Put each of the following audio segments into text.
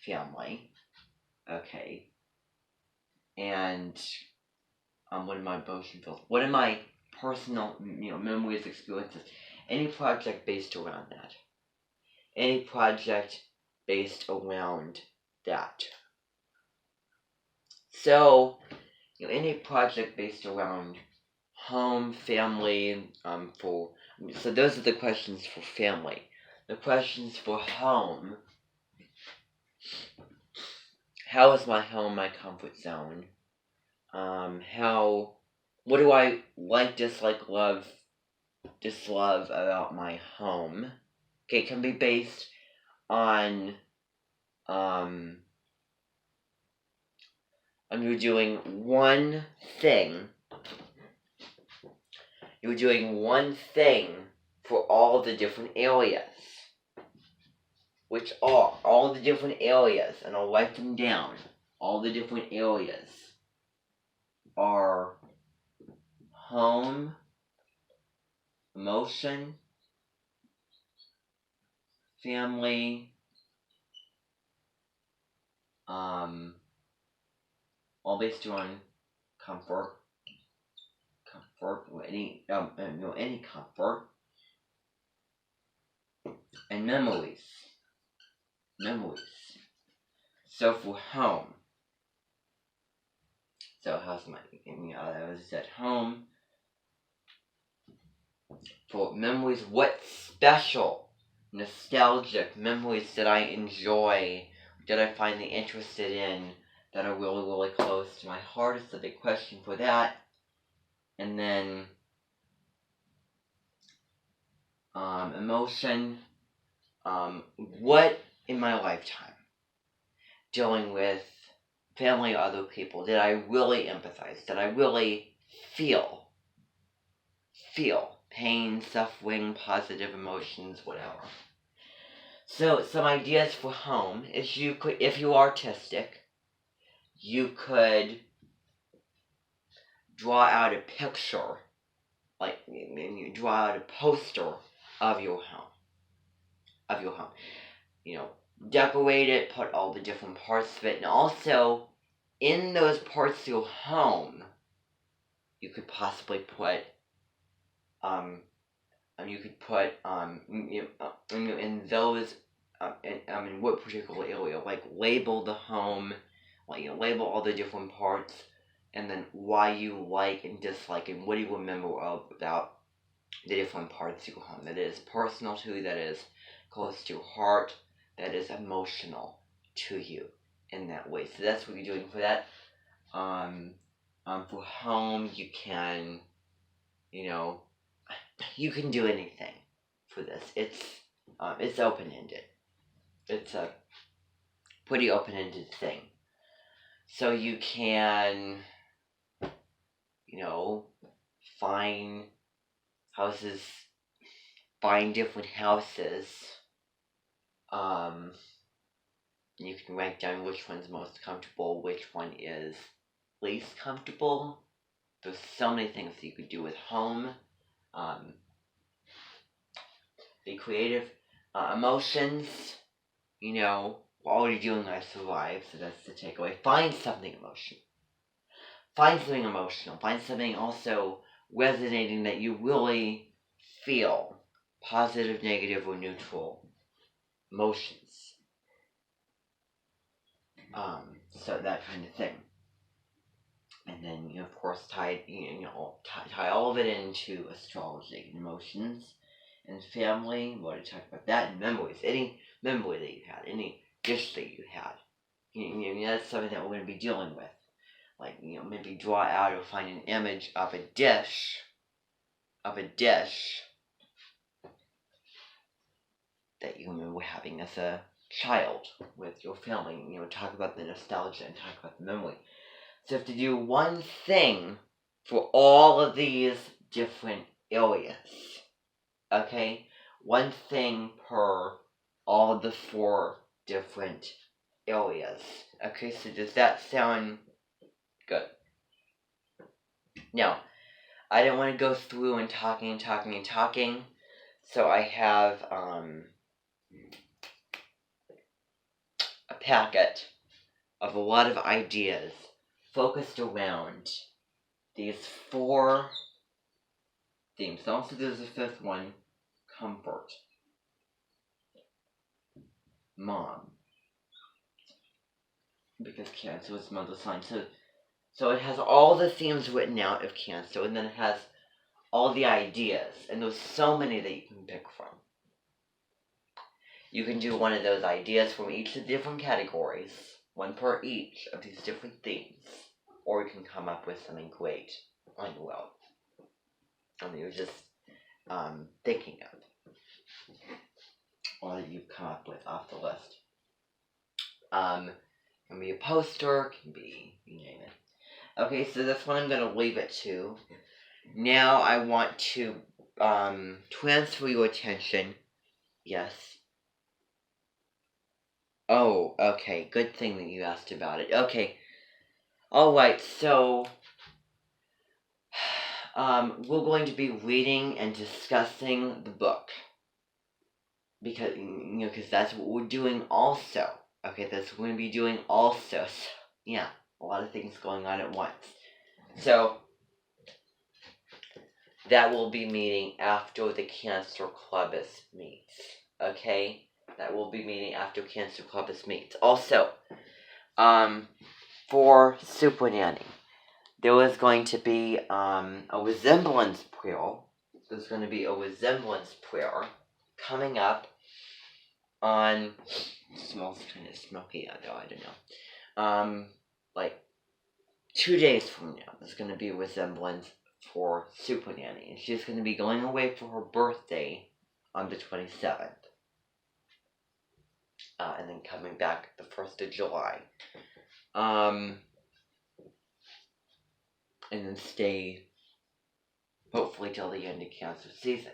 family. Okay. And what are my emotions? What are my personal, memories, experiences? Any project based around that. Any project based around that. So, any project based around home, family, so those are the questions for family. The questions for home: how is my home my comfort zone? What do I like, dislike, love, dislove about my home? Okay, it can be based on you're doing one thing. You're doing one thing for all the different areas, which are all the different areas, and I'll write them down. All the different areas are home, emotion, family, all based on comfort, any comfort, and memories. So for home, so how's my, I was at home. For memories, what special, nostalgic memories that I enjoy, that I find interested in, that are really, really close to my heart is the big question for that. And then, emotion, what in my lifetime, dealing with family or other people, did I really empathize, did I really feel pain, suffering, positive emotions, whatever. So some ideas for home is you could, if you're artistic, you could draw out a picture, like you draw out a poster of your home. Decorate it, put all the different parts of it, and also in those parts of your home, you could possibly put in those, in what particular area, like label the home, label all the different parts, and then why you like and dislike, and what do you remember about the different parts of your home that is personal to you, that is close to your heart, that is emotional to you in that way. So that's what you're doing for that. For home, you can, you can do anything for this. It's open-ended. It's a pretty open-ended thing. So you can, find houses, find different houses. You can write down which one's most comfortable, which one is least comfortable. There's so many things that you could do with home. Be creative. Emotions, all you're doing is survive, so that's the takeaway. Find something emotional. Find something also resonating that you really feel. Positive, negative, or neutral emotions. So that kind of thing. And then, of course, tie all of it into astrology and emotions and family. We already talked about that, and memories. Any memory that you had, any dish that you had. That's something that we're going to be dealing with. Like, maybe draw out or find an image of a dish that you remember having as a child with your family. Talk about the nostalgia and talk about the memory. So you have to do one thing for all of these different areas. Okay? One thing per all of the 4 different areas. Okay, so does that sound good? Now, I didn't want to go through and talking. So I have a packet of a lot of ideas focused around these 4 themes. Also, there's a 5th one, comfort, mom, because Cancer is mother sign. So it has all the themes written out of Cancer, and then it has all the ideas, and there's so many that you can pick from. You can do one of those ideas from each of the different categories, one per each of these different themes, or you can come up with something great on your own. And you're just thinking of, or that you've come up with off the list. Can be a poster, can be, you name it. Okay, so that's what I'm going to leave it to. Now I want to transfer your attention. Yes. Oh, okay. Good thing that you asked about it. Okay. Alright, so we're going to be reading and discussing the book. Because that's what we're doing also. Okay, that's what we're going to be doing also. So, yeah, a lot of things going on at once. So, that will be meeting after the Cancer Clubus meets. Okay? That will be meeting after Cancer Clubus meets. Also, for Super Nanny, there was going to be a resemblance prayer. There's going to be a resemblance prayer coming up on, it smells kind of smoky out there, I don't know. Like 2 days from now, there's going to be a resemblance for Super Nanny, and she's going to be going away for her birthday on the 27th. And then coming back the 1st of July. And then stay, hopefully, till the end of Cancer season.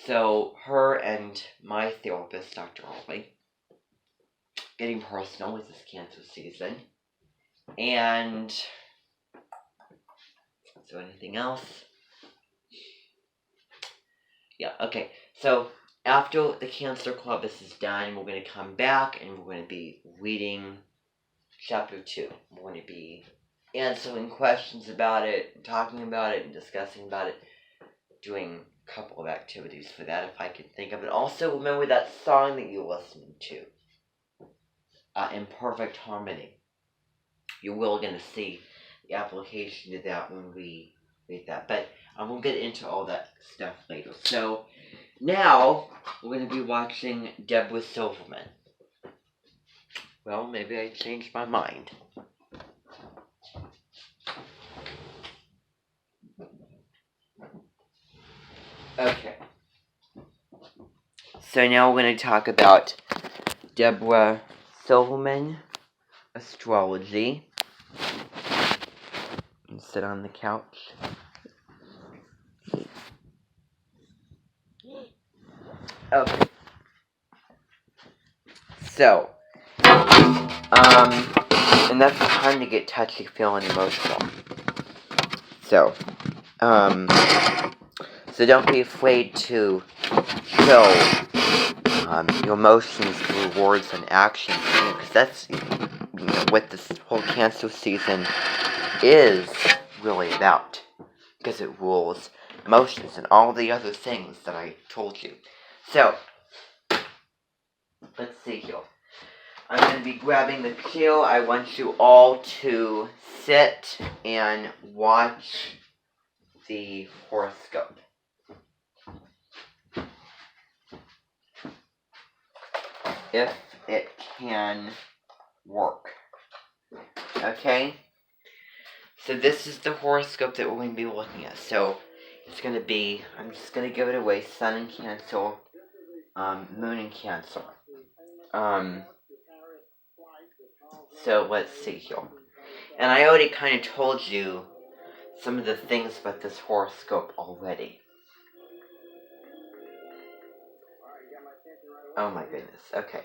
So, her and my therapist, Dr. Harley, getting personal with this Cancer season. And, so anything else? Yeah, okay. So, after the Cancer Clubus is done, we're going to come back and we're going to be reading Chapter 2. We're going to be answering questions about it, talking about it, and discussing about it, doing a couple of activities for that if I can think of it. Also, remember that song that you're listening to, In Perfect Harmony. You're really going to see the application to that when we read that. But we'll get into all that stuff later. So, now, we're going to be watching Deborah Silverman. Well, maybe I changed my mind. Okay. So now we're going to talk about Deborah Silverman, astrology. And sit on the couch. Okay. So, and that's the time to get touchy, feeling emotional. So don't be afraid to show your emotions through words and actions, because that's what this whole Cancer season is really about, because it rules emotions and all the other things that I told you. So, let's see here. I'm going to be grabbing the chair. I want you all to sit and watch the horoscope. If it can work. Okay? So this is the horoscope that we're going to be looking at. So it's going to be, I'm just going to give it away, Sun in Cancer, Moon in Cancer. So let's see here. And I already kind of told you some of the things about this horoscope already. Oh my goodness. Okay.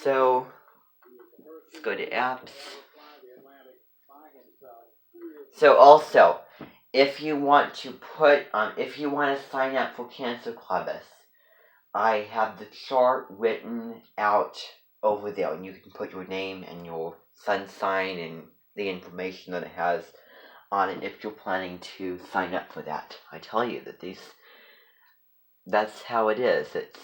So let's go to apps. So also, if you want to sign up for Cancer Clubus, I have the chart written out over there, and you can put your name and your sun sign and the information that it has on it if you're planning to sign up for that. I tell you that that's how it is. It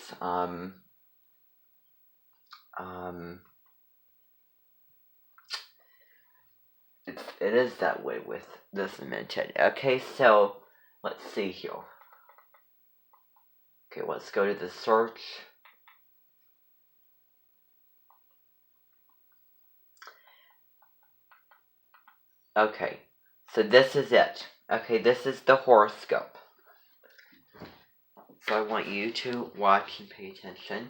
is that way with this dimension. Okay, so let's see here. Okay, let's go to the search. Okay, so this is it. Okay, this is the horoscope. So I want you to watch and pay attention.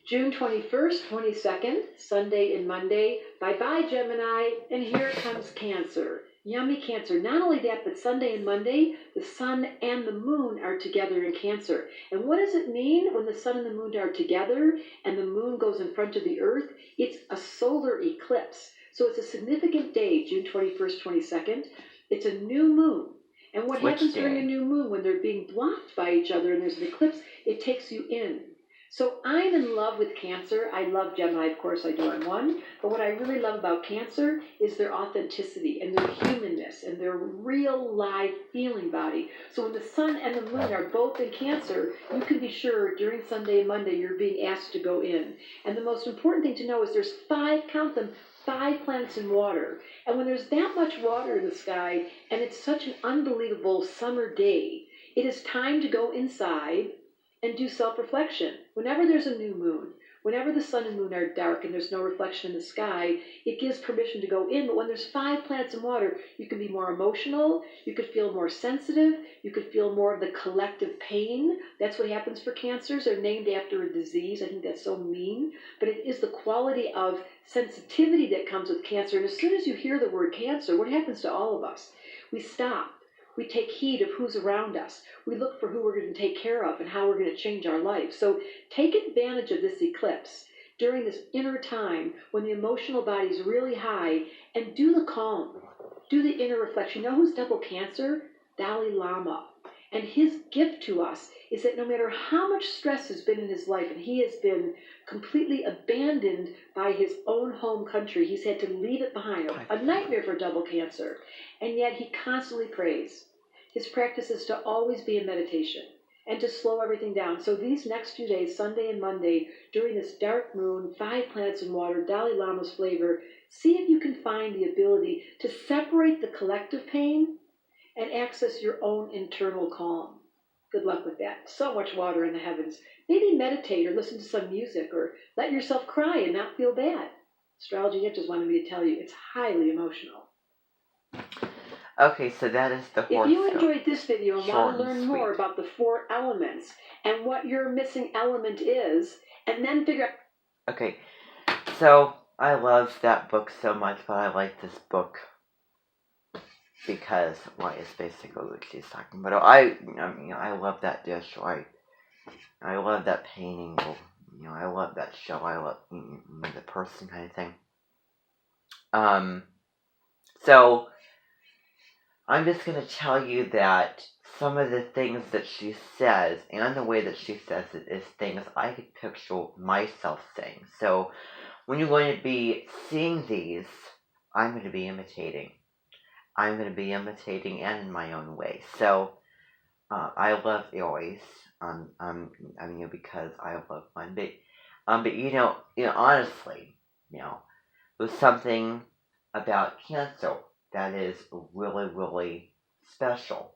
June 21st, 22nd, Sunday and Monday. Bye-bye, Gemini. And here comes Cancer. Yummy Cancer. Not only that, but Sunday and Monday, the sun and the moon are together in Cancer. And what does it mean when the sun and the moon are together and the moon goes in front of the earth? It's a solar eclipse. So it's a significant day, June 21st, 22nd. It's a new moon. And what happens during a new moon when they're being blocked by each other and there's an eclipse? It takes you in. So I'm in love with Cancer. I love Gemini, of course I do, I'm one. But what I really love about Cancer is their authenticity and their humanness and their real live feeling body. So when the sun and the moon are both in Cancer, you can be sure during Sunday and Monday you're being asked to go in. And the most important thing to know is there's 5, count them, 5 planets in water. And when there's that much water in the sky and it's such an unbelievable summer day, it is time to go inside and do self-reflection. Whenever there's a new moon, whenever the sun and moon are dark and there's no reflection in the sky, it gives permission to go in. But when there's 5 planets in water, you can be more emotional, you could feel more sensitive, you could feel more of the collective pain. That's what happens for cancers. They're named after a disease. I think that's so mean. But it is the quality of sensitivity that comes with cancer. And as soon as you hear the word cancer, what happens to all of us? We stop. We take heed of who's around us. We look for who we're going to take care of and how we're going to change our life. So take advantage of this eclipse during this inner time when the emotional body is really high and do the calm. Do the inner reflection. You know who's double Cancer? Dalai Lama. And his gift to us is that no matter how much stress has been in his life, and he has been completely abandoned by his own home country, he's had to leave it behind, a nightmare for double Cancer, and yet he constantly prays. His practice is to always be in meditation and to slow everything down. So these next few days, Sunday and Monday, during this dark moon, 5 planets in water, Dalai Lama's flavor, see if you can find the ability to separate the collective pain and access your own internal calm. Good luck with that. So much water in the heavens. Maybe meditate or listen to some music or let yourself cry and not feel bad. Astrology just wanted me to tell you it's highly emotional. Okay, so that is the horoscope. If you enjoyed this video and want to learn more about the 4 elements and what your missing element is, and then figure out... Okay, so I love that book so much, but I like this book because, well, it's basically what she's talking about. I love that dish. I love that painting. I love that show. I love the person kind of thing. So I'm just going to tell you that some of the things that she says and the way that she says it is things I could picture myself saying. So when you're going to be seeing these, I'm going to be imitating. I'm going to be imitating and in my own way. So I love Aries. Because I love one. But honestly, there's something about Cancer that is really, really special.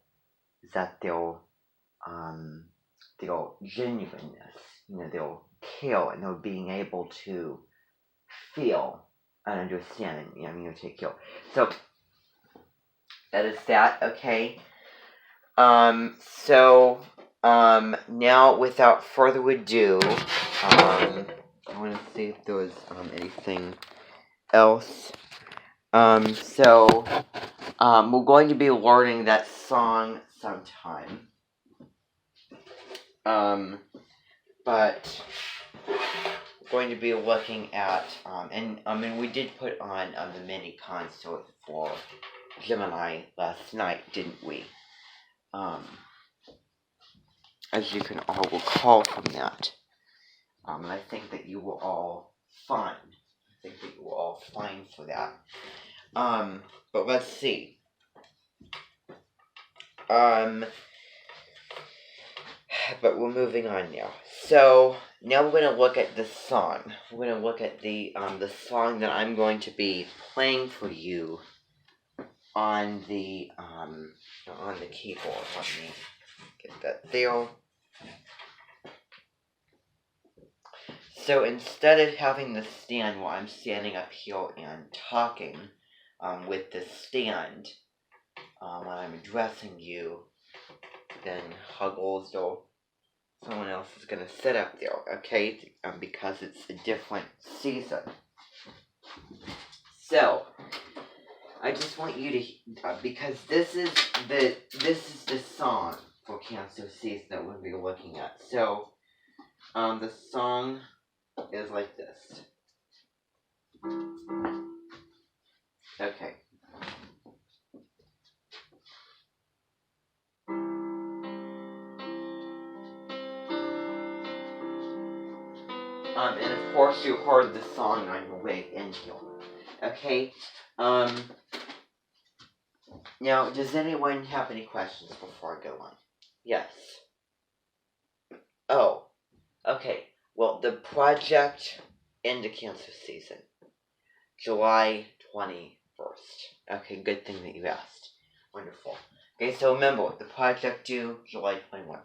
Is that their genuineness, their care, and their being able to feel and understand, and take care. So that is that, okay. Now without further ado, I want to see if there was anything else. We're going to be learning that song sometime. But we're going to be looking at, we did put on the mini consort for Gemini last night, didn't we? as you can all recall from that. And I think that you were all fine. I think that you were all fine for that. But let's see. But we're moving on now. So now we're gonna look at the song. We're gonna look at the song that I'm going to be playing for you on the keyboard. Let me get that there. So instead of having the stand where I'm standing up here and talking with the stand when I'm addressing you, then Huggles or someone else is going to sit up there, okay? Because it's a different season. So I just want you to, because this is the song for Cancer season that we'll be looking at. So the song is like this. Okay. And of course you heard the song on your way in here. Okay? Now, does anyone have any questions before I go on? Yes. Oh, okay. Well, the project into Cancer season, July 21st. Okay, good thing that you asked. Wonderful. Okay, so remember, the project due July 21.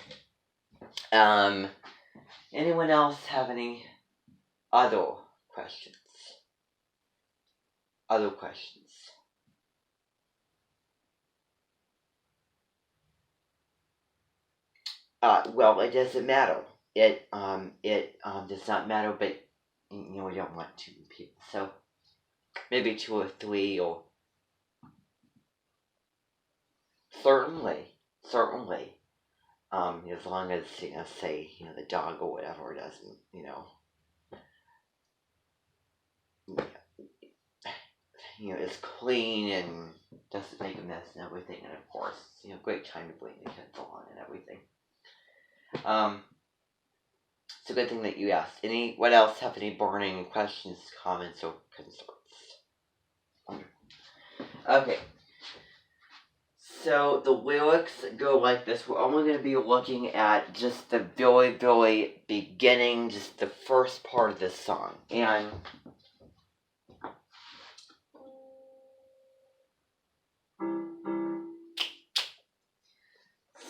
Anyone else have any other questions? Other questions? Well, it doesn't matter. It does not matter, but, we don't want 2 people, so maybe 2 or 3, or certainly, as long as, say, the dog or whatever doesn't, is clean and doesn't make a mess and everything, and of course, great time to bring the kids along and everything. It's a good thing that you asked. What else have any burning questions, comments, or concerns? Wonderful. Okay. So the lyrics go like this. We're only going to be looking at just the very, very beginning, just the first part of this song. And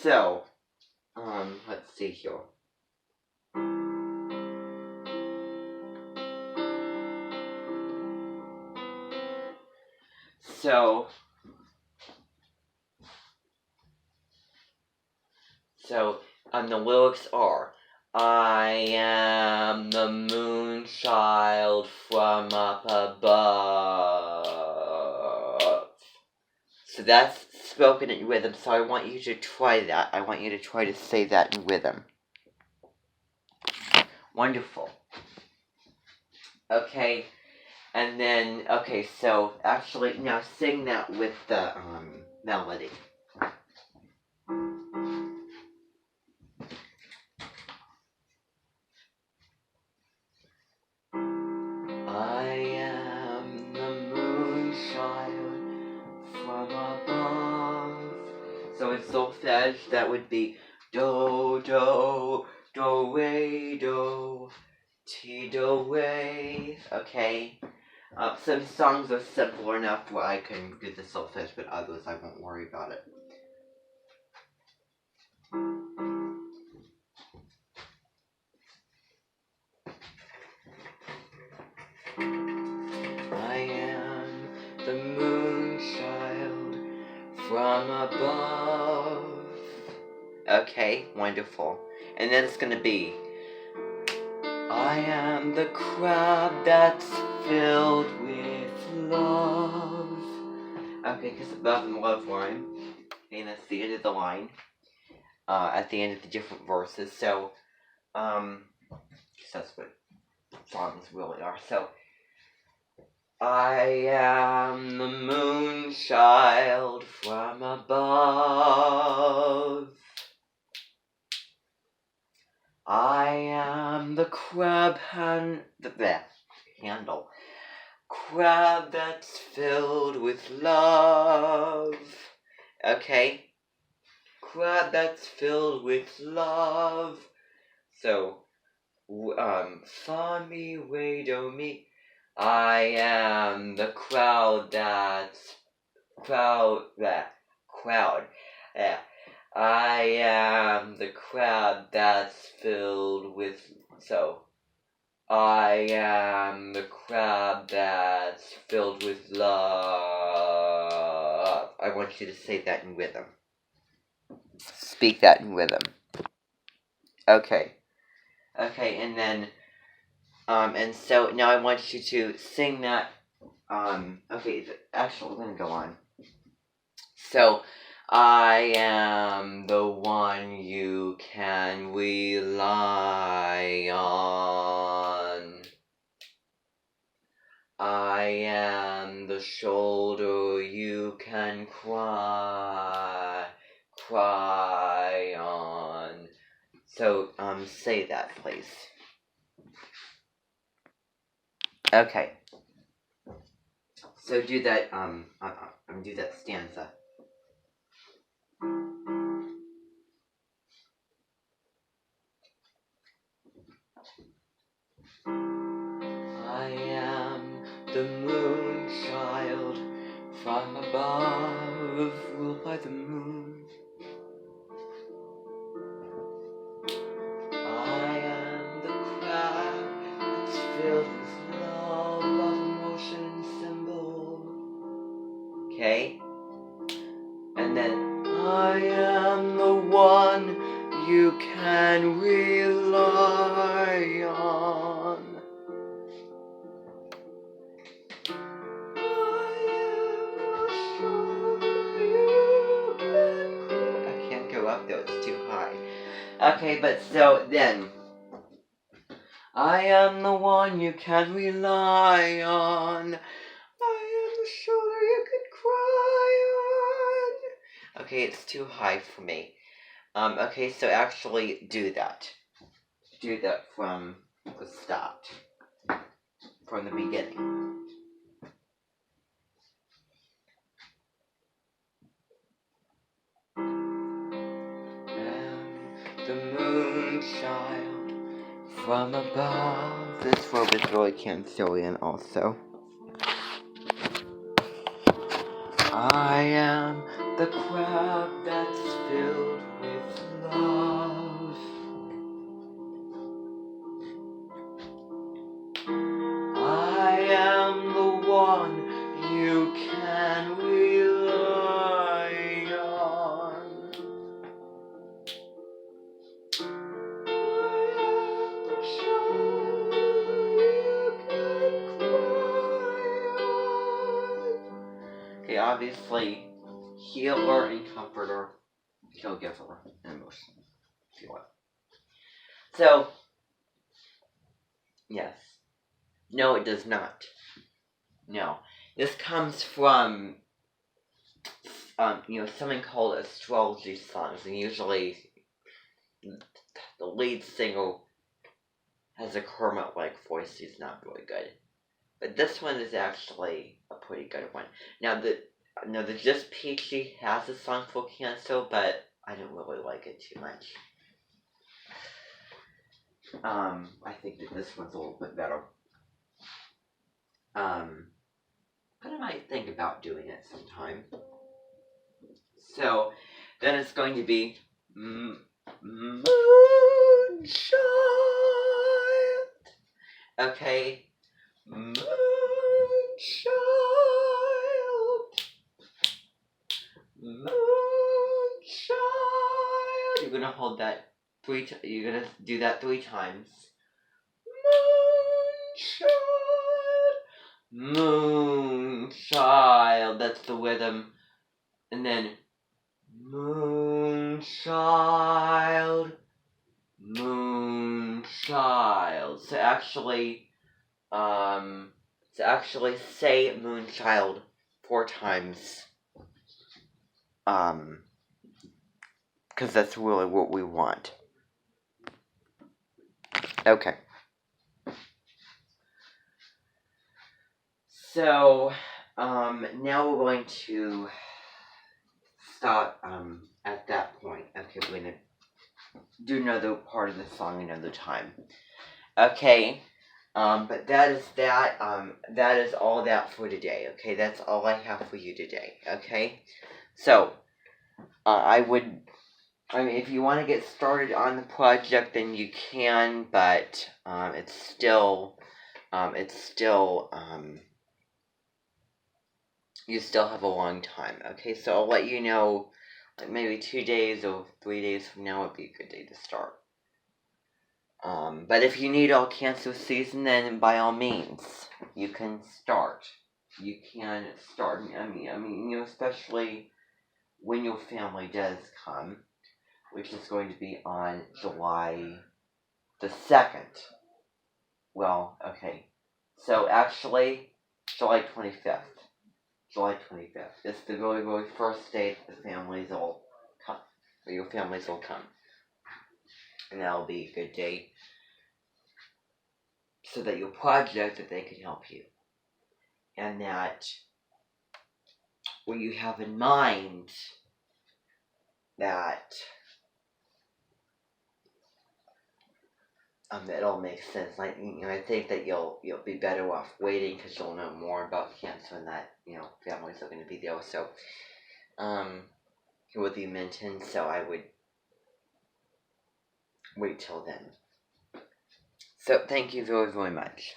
so, let's see here. So, the lyrics are, I am the moon child from up above. So that's spoken in rhythm, so I want you to try that. I want you to try to say that in rhythm. Wonderful. Okay, and then, okay, so actually, now sing that with the melody. I am the moon child from above. So in solfege, that would be do, do, do, re, do, ti, do, re. Okay? Some songs are simple enough where I can do the solfege, but others I won't worry about it. I am the moon child from above. Okay, wonderful. And then it's gonna be, I am the crab that's filled with love. Okay, because above and love line. And that's the end of the line. At the end of the different verses. So, that's what songs really are. So, I am the moon child from above. I am the crab handle. Crab that's filled with love. Okay? Crab that's filled with love. So, fa mi re do mi. I am the crowd that's crowd. Yeah. I am the crowd that's filled with. So, I am the crab that's filled with love. I want you to say that in rhythm. Speak that in rhythm. Okay. Okay, and then, and so now I want you to sing that, okay, actually, we're gonna go on. So, I am the one you can rely on. I am the shoulder you can cry on. So, say that, please. Okay. So do that, do that stanza. I am the moon child from above, ruled by the moon. I am the crab that's filled with love, emotion, and symbol. Okay? And then, I am the one you can rely on. I can't go up though, it's too high. Okay, but so then, I am the one you can rely on. I am the shoulder you can cry on. Okay, it's too high for me. Okay, so actually do that. Do that from the start. From the beginning. The moon child from above. This robe is really Cancerian also. I am the crab that's filled with love. I am the one you can rely on. Okay, obviously, healer and comforter, caregiver, and emotion, if you want. So, yes. No, it does not. No. This comes from, something called astrology songs, and usually the lead singer has a Kermit-like voice. He's not really good. But this one is actually a pretty good one. Now, the Just Peachy has a song for Cancer, but I don't really like it too much. I think that this one's a little bit better. But I might think about doing it sometime. So, then it's going to be Moonchild. Okay. Moonchild. Moonchild. You're gonna hold that you're gonna do that 3 times. Moonchild. Moonchild. That's the rhythm. And then Moonchild. Moonchild. So actually say Moonchild 4 times. Because that's really what we want. Okay. So, now we're going to stop, at that point. Okay, we're going to do another part of the song another time. Okay, but that is that. That is all that for today. Okay, that's all I have for you today. Okay, so if you want to get started on the project, then you can, but it's still, you still have a long time. Okay, so I'll let you know, like maybe 2 days or 3 days from now would be a good day to start. But if you need all cancer season, then by all means, you can start. You can start. Especially when your family does come, which is going to be on July the 2nd. Well, okay. So actually, July 25th. July 25th. It's the very, very first day the families will come. Or your families will come. And that'll be a good day so that your project, that they can help you. And that what you have in mind, that it all makes sense. Like, I think that you'll be better off waiting because you'll know more about cancer and that families are going to be there. So, with you mentioned, so I would wait till then. So thank you very, very much.